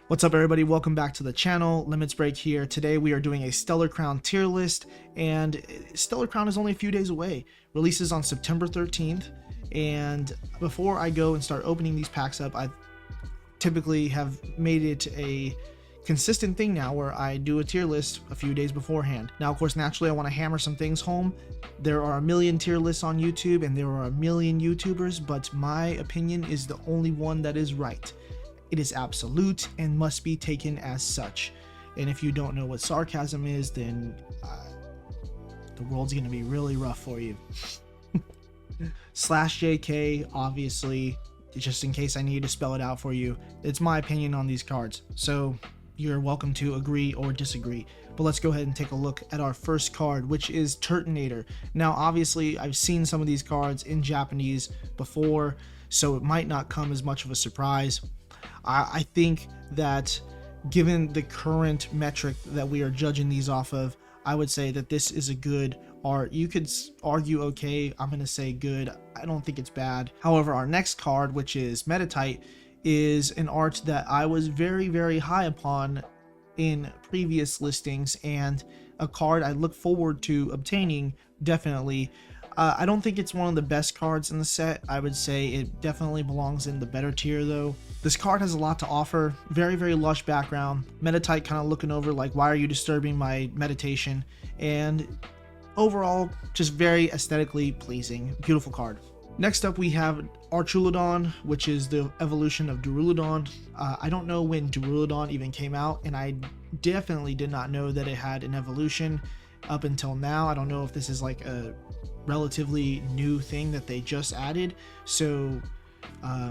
What's up everybody, welcome back to the channel. Limitsbreak here. Today we are doing a Stellar Crown tier list, and Stellar Crown is only a few days away. Releases on September 13th, and before I go and start opening these packs up, I typically have made it a consistent thing now where I do a tier list a few days beforehand. Now of course naturally I want to hammer some things home. There are a million tier lists on YouTube and there are a million YouTubers, but my opinion is the only one that is right. It is absolute and must be taken as such. And if you don't know what sarcasm is, then the world's going to be really rough for you. Slash JK, obviously, just in case I need to spell it out for you. It's my opinion on these cards, so you're welcome to agree or disagree. But let's go ahead and take a look at our first card, which is Turtonator. Now, obviously, I've seen some of these cards in Japanese before, so it might not come as much of a surprise. I think that given the current metric that we are judging these off of, I would say that this is a good art. You could argue okay, I'm going to say good. I don't think it's bad. However, our next card, which is Metatite, is an art that I was very high upon in previous listings and a card I look forward to obtaining definitely. I don't think it's one of the best cards in the set. I would say it definitely belongs in the better tier though. This card has a lot to offer. Very lush background. Metatite kind of looking over like, why are you disturbing my meditation? And overall, just very aesthetically pleasing. Beautiful card. Next up we have Archulodon, which is the evolution of Duraludon. I don't know when Duraludon even came out, and I definitely did not know that it had an evolution up until now. I don't know if this is like a relatively new thing that they just added, so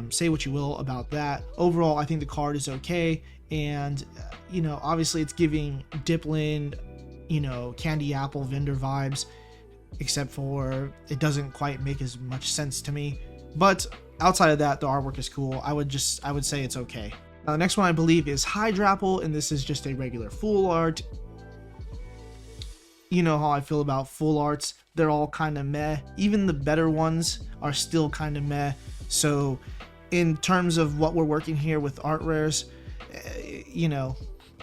say what you will about that. Overall, I think the card is okay, and you know, obviously it's giving Dipplin, you know, candy apple vendor vibes, except for it doesn't quite make as much sense to me. But outside of that, the artwork is cool. I would say it's okay. Now, the next one I believe is Hydrapple, and this is just a regular full art. You know how I feel about full arts. They're all kind of meh. Even the better ones are still kind of meh. So in terms of what we're working here with art rares, you know,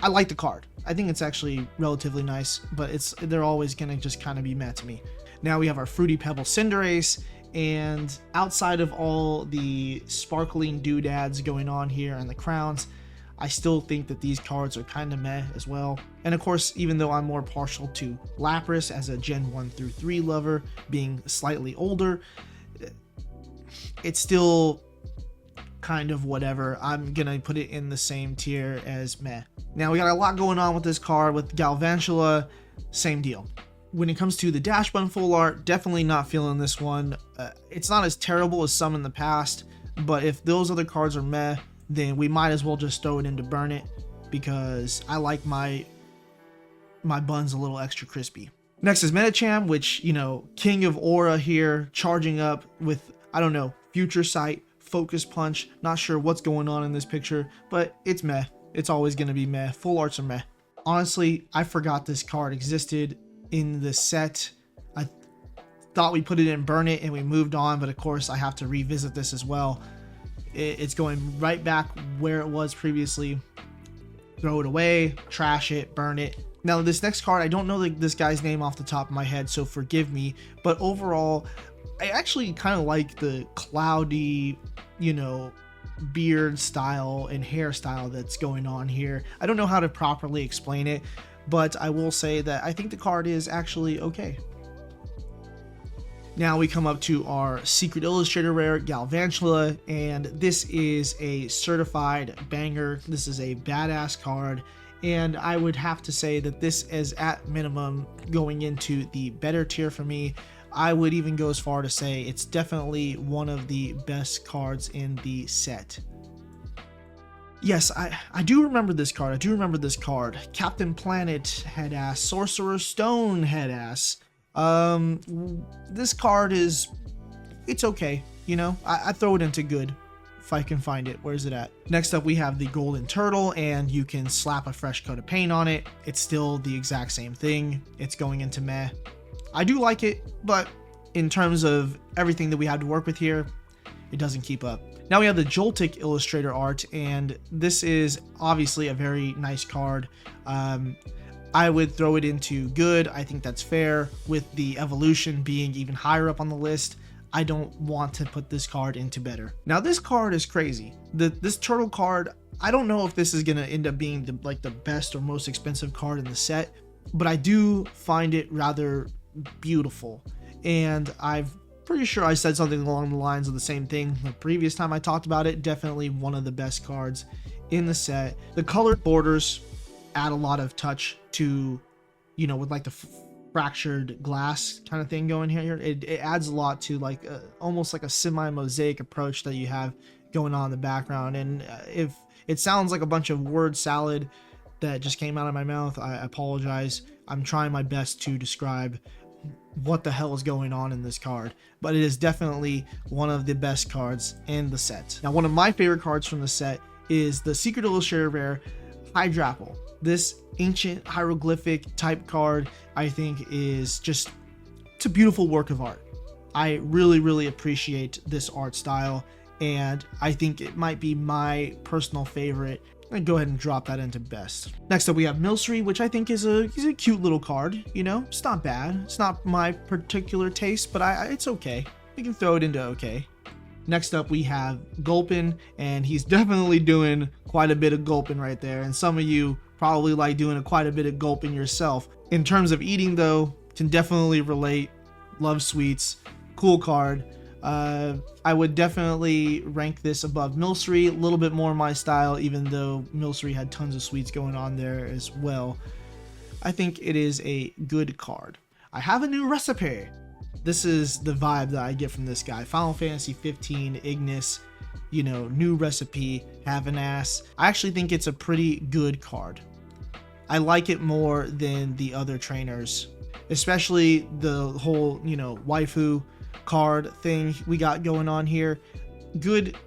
I like the card. I think it's actually relatively nice, but they're always gonna just kind of be meh to me. Now we have our Fruity Pebble Cinderace, and outside of all the sparkling doodads going on here and the crowns, I still think that these cards are kind of meh as well. And of course, even though I'm more partial to Lapras as a Gen 1 through 3 lover, being slightly older, it's still kind of whatever. I'm gonna put it in the same tier as meh. Now we got a lot going on with this card. With Galvantula, same deal. When it comes to the Dash Bun full art, definitely not feeling this one. It's not as terrible as some in the past, but if those other cards are meh, then we might as well just throw it into Burn It, because I like my buns a little extra crispy. Next is Medicham, which, you know, King of Aura here, charging up with, I don't know, Future Sight, Focus Punch. Not sure what's going on in this picture, but it's meh. It's always going to be meh. Full arts are meh. Honestly, I forgot this card existed in the set. I thought we put it in Burn It and we moved on, but of course I have to revisit this as well. It's going right back where it was previously. Throw it away, trash it, burn it. Now this next card, I don't know this guy's name off the top of my head, so forgive me, but overall I actually kind of like the cloudy, you know, beard style and hairstyle that's going on here. I don't know how to properly explain it, but I will say that I think the card is actually okay. Now we come up to our Secret Illustrator rare, Galvantula, and this is a certified banger. This is a badass card, and I would have to say that this is at minimum going into the better tier for me. I would even go as far to say it's definitely one of the best cards in the set. Yes, I do remember this card. Captain Planet head ass, Sorcerer's Stone head ass. This card is, it's okay, you know, I throw it into good if I can find it. Where's it at? Next up we have the Golden Turtle, and you can slap a fresh coat of paint on it. It's still the exact same thing. It's going into meh. I do like it, but in terms of everything that we have to work with here, it doesn't keep up. Now we have the Joltik illustrator art, and this is obviously a very nice card. I would throw it into good. I think that's fair, with the evolution being even higher up on the list. I don't want to put this card into better. Now this card is crazy. This turtle card, I don't know if this is gonna end up being the best or most expensive card in the set, but I do find it rather beautiful. And I'm pretty sure I said something along the lines of the same thing the previous time I talked about it. Definitely one of the best cards in the set. The colored borders add a lot of touch to, you know, with like the fractured glass kind of thing going here. It adds a lot to like almost like a semi-mosaic approach that you have going on in the background. And if it sounds like a bunch of word salad that just came out of my mouth, I apologize. I'm trying my best to describe what the hell is going on in this card, but it is definitely one of the best cards in the set. Now, one of my favorite cards from the set is the Secret Illustrator Rare Hydrapple. This ancient hieroglyphic type card, I think, is just, it's a beautiful work of art. I really appreciate this art style, and I think it might be my personal favorite. I'm gonna go ahead and drop that into best. Next up we have Milcery, which I think is a cute little card. You know, it's not bad. It's not my particular taste, but it's okay. We can throw it into okay. Next up we have Gulpin, and he's definitely doing quite a bit of gulping right there. And some of you probably like doing quite a bit of gulping yourself. In terms of eating though, can definitely relate. Love sweets. Cool card. I would definitely rank this above Milcery, a little bit more my style, even though Milcery had tons of sweets going on there as well. I think it is a good card. I have a new recipe. This is the vibe that I get from this guy. Final Fantasy 15, Ignis, you know, new recipe, have an ass. I actually think it's a pretty good card. I like it more than the other trainers, especially the whole, you know, waifu card thing we got going on here. Good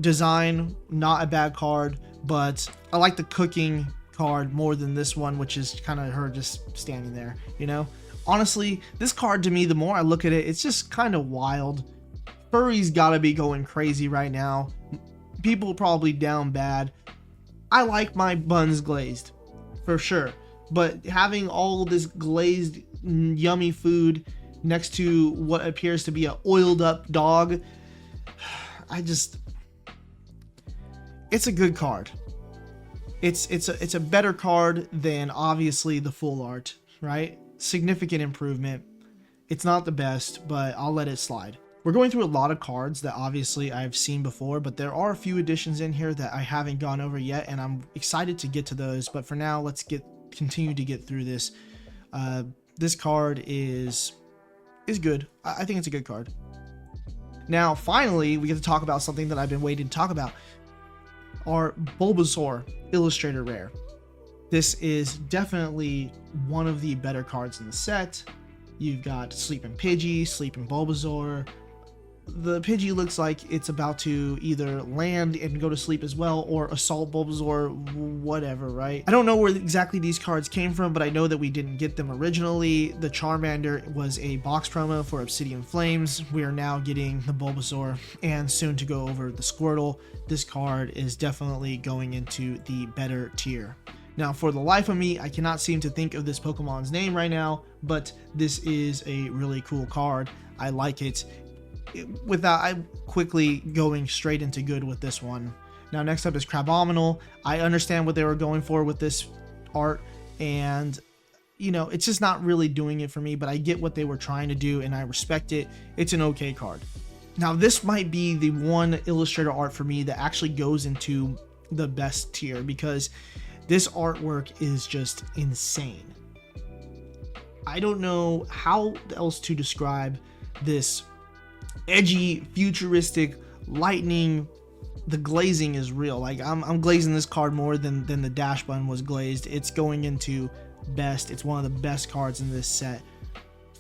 design, not a bad card, but I like the cooking card more than this one, which is kind of her just standing there, you know. Honestly, this card to me, the more I look at it, it's just kind of wild. Furry's gotta be going crazy right now. People probably down bad. I like my buns glazed for sure, but having all this glazed yummy food next to what appears to be an oiled up dog, it's a good card. It's a better card than obviously the full art, right? Significant improvement. It's not the best, but I'll let it slide. We're going through a lot of cards that obviously I've seen before, but there are a few additions in here that I haven't gone over yet, and I'm excited to get to those. But for now, let's continue to get through this. This card is good. I think it's a good card. Now, finally, we get to talk about something that I've been waiting to talk about. Our Bulbasaur Illustrator Rare. This is definitely one of the better cards in the set. You've got Sleeping Pidgey, Sleeping Bulbasaur. The Pidgey looks like it's about to either land and go to sleep as well, or assault Bulbasaur, whatever, right? I don't know where exactly these cards came from, but I know that we didn't get them originally. The Charmander was a box promo for Obsidian Flames. We are now getting the Bulbasaur, and soon to go over the Squirtle. This card is definitely going into the better tier. Now, for the life of me, I cannot seem to think of this Pokemon's name right now, but this is a really cool card. I like it. I'm quickly going straight into good with this one. Now, next up is Crabominal. I understand what they were going for with this art, and you know, it's just not really doing it for me, but I get what they were trying to do, and I respect it. It's an okay card. Now, this might be the one illustrator art for me that actually goes into the best tier, because this artwork is just insane. I don't know how else to describe this edgy, futuristic, lightning. The glazing is real. Like, I'm glazing this card more than the dash button was glazed. It's going into best. It's one of the best cards in this set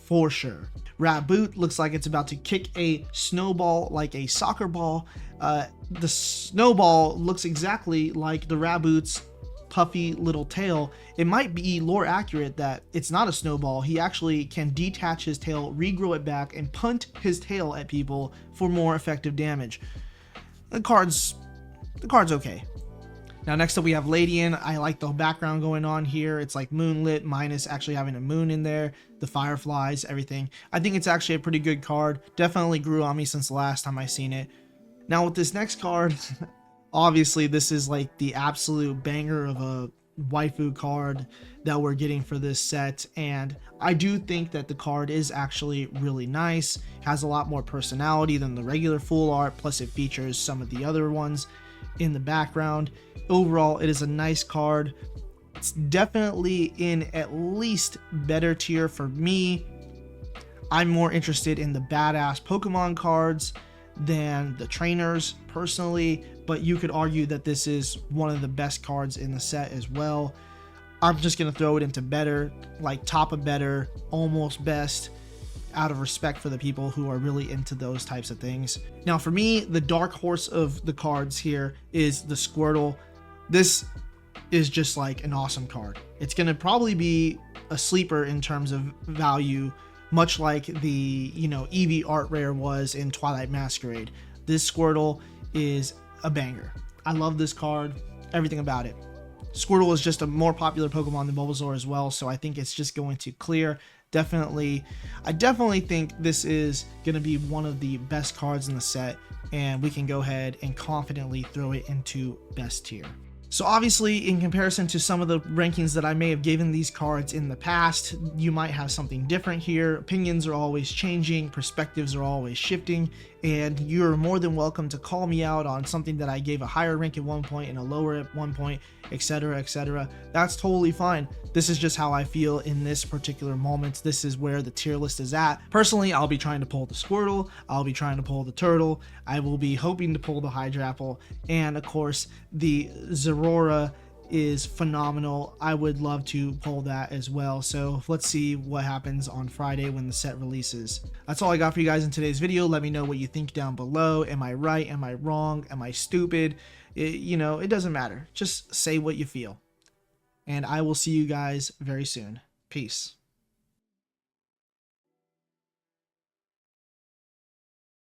for sure. Raboot looks like it's about to kick a snowball like a soccer ball. The snowball looks exactly like the Raboot's puffy little tail. It might be lore accurate that it's not a snowball. He actually can detach his tail, regrow it back, and punt his tail at people for more effective damage. the card's okay. Now next up we have Ladian. I like the background going on here. It's like moonlit minus actually having a moon in there, the fireflies, everything. I think it's actually a pretty good card. Definitely grew on me since the last time I seen it. Now with this next card, obviously this is like the absolute banger of a waifu card that we're getting for this set, and I do think that the card is actually really nice, has a lot more personality than the regular full art, plus it features some of the other ones in the background. Overall, it is a nice card. It's definitely in at least better tier for me. I'm more interested in the badass Pokemon cards than the trainers personally, but you could argue that this is one of the best cards in the set as well. I'm just gonna throw it into better, like top of better, almost best, out of respect for the people who are really into those types of things. Now for me, the dark horse of the cards here is the Squirtle. This is just like an awesome card. It's gonna probably be a sleeper in terms of value, much like the, you know, Eevee art rare was in Twilight Masquerade. This Squirtle is a banger. I love this card, everything about it. Squirtle is just a more popular Pokemon than Bulbasaur as well, so I think it's just going to clear. I definitely think this is going to be one of the best cards in the set, and we can go ahead and confidently throw it into best tier. So obviously, in comparison to some of the rankings that I may have given these cards in the past, you might have something different here. Opinions are always changing, perspectives are always shifting, and you're more than welcome to call me out on something that I gave a higher rank at one point and a lower at one point, etc, etc. That's totally fine. This is just how I feel in this particular moment. This is where the tier list is at. Personally, I'll be trying to pull the Squirtle, I'll be trying to pull the Turtle, I will be hoping to pull the Hydrapple, and of course the Zeraora is phenomenal. I would love to pull that as well. So let's see what happens on Friday when the set releases. That's all I got for you guys in today's video. Let me know what you think down below. Am I right? Am I wrong? Am I stupid? You know, it doesn't matter. Just say what you feel. And I will see you guys very soon. Peace.